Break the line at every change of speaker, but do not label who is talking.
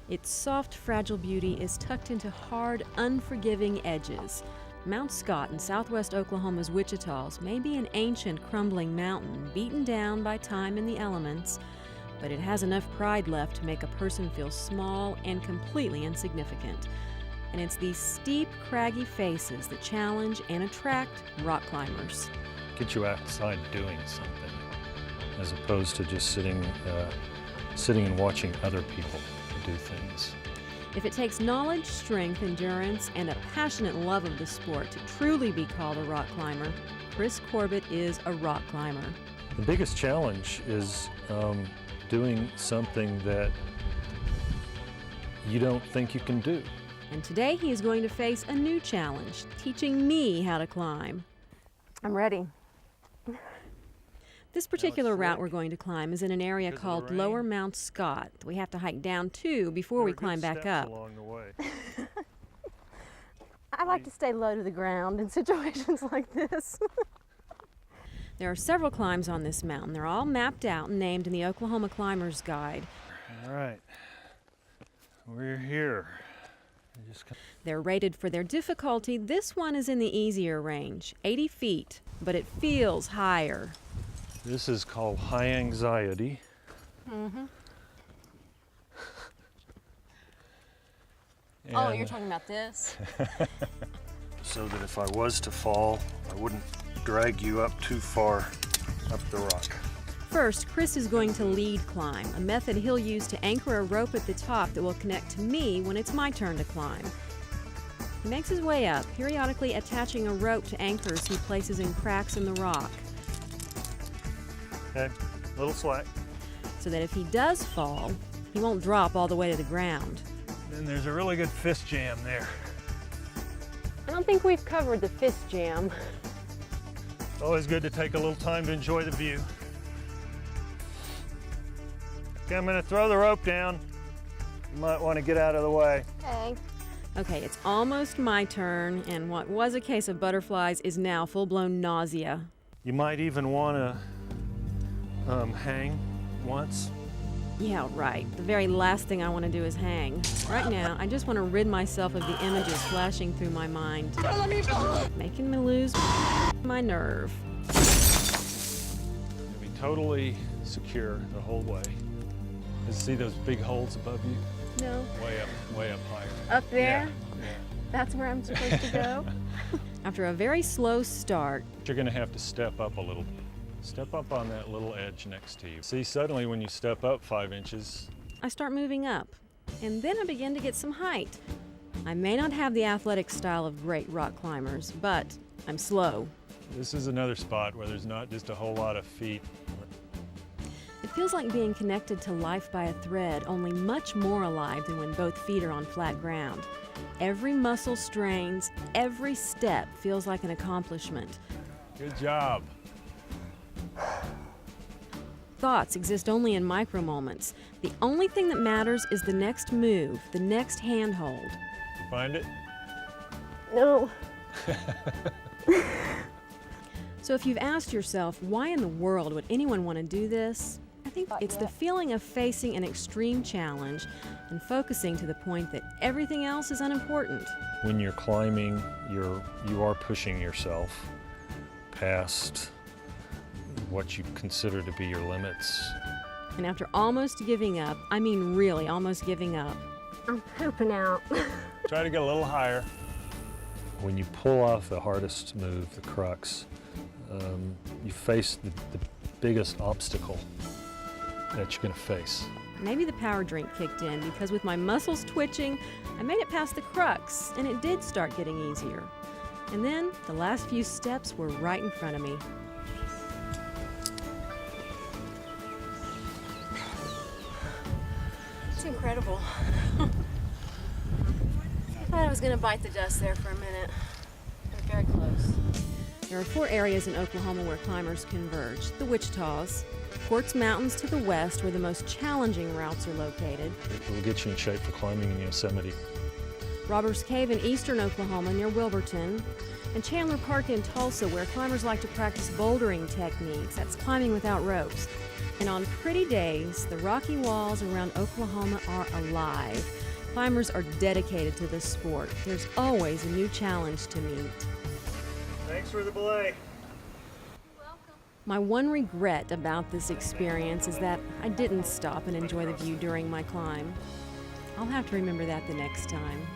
Its soft, fragile beauty is tucked into hard, unforgiving edges. Mount Scott in southwest Oklahoma's Wichita's may be an ancient, crumbling mountain, beaten down by time and the elements, but it has enough pride left to make a person feel small and completely insignificant. And it's these steep, craggy faces that challenge and attract rock climbers.
Get you outside doing something, as opposed to just sitting and watching other people do things.
If it takes knowledge, strength, endurance, and a passionate love of the sport to truly be called a rock climber, Chris Corbett is a rock climber.
The biggest challenge is doing something that you don't think you can do.
And today he is going to face a new challenge, teaching me how to climb. I'm ready. This particular route we're going to climb is in an area called Lower Mount Scott. We have to hike down to before we climb back up.
Along the way.
I like to stay low to the ground in situations like this. There are several climbs on this mountain. They're all mapped out and named in the Oklahoma Climber's Guide.
All right, we're here.
They're rated for their difficulty. This one is in the easier range, 80 feet, but it feels higher.
This is called high anxiety.
Mm-hmm. Oh, you're talking about this?
So that if I was to fall, I wouldn't drag you up too far up the rock.
First, Chris is going to lead climb, a method he'll use to anchor a rope at the top that will connect to me when it's my turn to climb. He makes his way up, periodically attaching a rope to anchors he places in cracks in the rock.
Okay, a little slack.
So that if he does fall, he won't drop all the way to the ground.
Then there's a really good fist jam there.
I don't think we've covered the fist jam.
It's always good to take a little time to enjoy the view. Okay, I'm gonna throw the rope down. You might want to get out of the way.
Okay. Okay, it's almost my turn, and what was a case of butterflies is now full-blown nausea.
You might even want to hang once.
Yeah, right. The very last thing I want to do is hang. Right now, I just want to rid myself of the images flashing through my mind, making me lose my nerve.
You'll be totally secure the whole way. See those big holes above you?
No.
Way up higher.
Up there?
Yeah.
That's where I'm supposed to go? After a very slow start,
you're going to have to step up a little. Step up on that little edge next to you. See, suddenly when you step up 5 inches,
I start moving up, and then I begin to get some height. I may not have the athletic style of great rock climbers, but I'm slow.
This is another spot where there's not just a whole lot of feet.
It feels like being connected to life by a thread, only much more alive than when both feet are on flat ground. Every muscle strains, every step feels like an accomplishment.
Good job.
Thoughts exist only in micro moments. The only thing that matters is the next move, the next handhold.
Find it?
No. So if you've asked yourself, why in the world would anyone want to do this? I think it's the feeling of facing an extreme challenge and focusing to the point that everything else is unimportant.
When you're climbing, you are pushing yourself past what you consider to be your limits.
And after almost giving up, I mean really almost giving up, I'm pooping out.
Try to get a little higher. When you pull off the hardest move, the crux, you face the biggest obstacle that you're going to face.
Maybe the power drink kicked in because with my muscles twitching, I made it past the crux and it did start getting easier. And then the last few steps were right in front of me. It's incredible. I thought I was going to bite the dust there for a minute. I'm very close. There are 4 areas in Oklahoma where climbers converge. The Wichita's, Quartz Mountains to the west, where the most challenging routes are located.
It will get you in shape for climbing in Yosemite.
Robbers Cave in eastern Oklahoma near Wilburton, and Chandler Park in Tulsa, where climbers like to practice bouldering techniques. That's climbing without ropes. And on pretty days, the rocky walls around Oklahoma are alive. Climbers are dedicated to this sport. There's always a new challenge to meet.
Thanks for the belay.
My one regret about this experience is that I didn't stop and enjoy the view during my climb. I'll have to remember that the next time.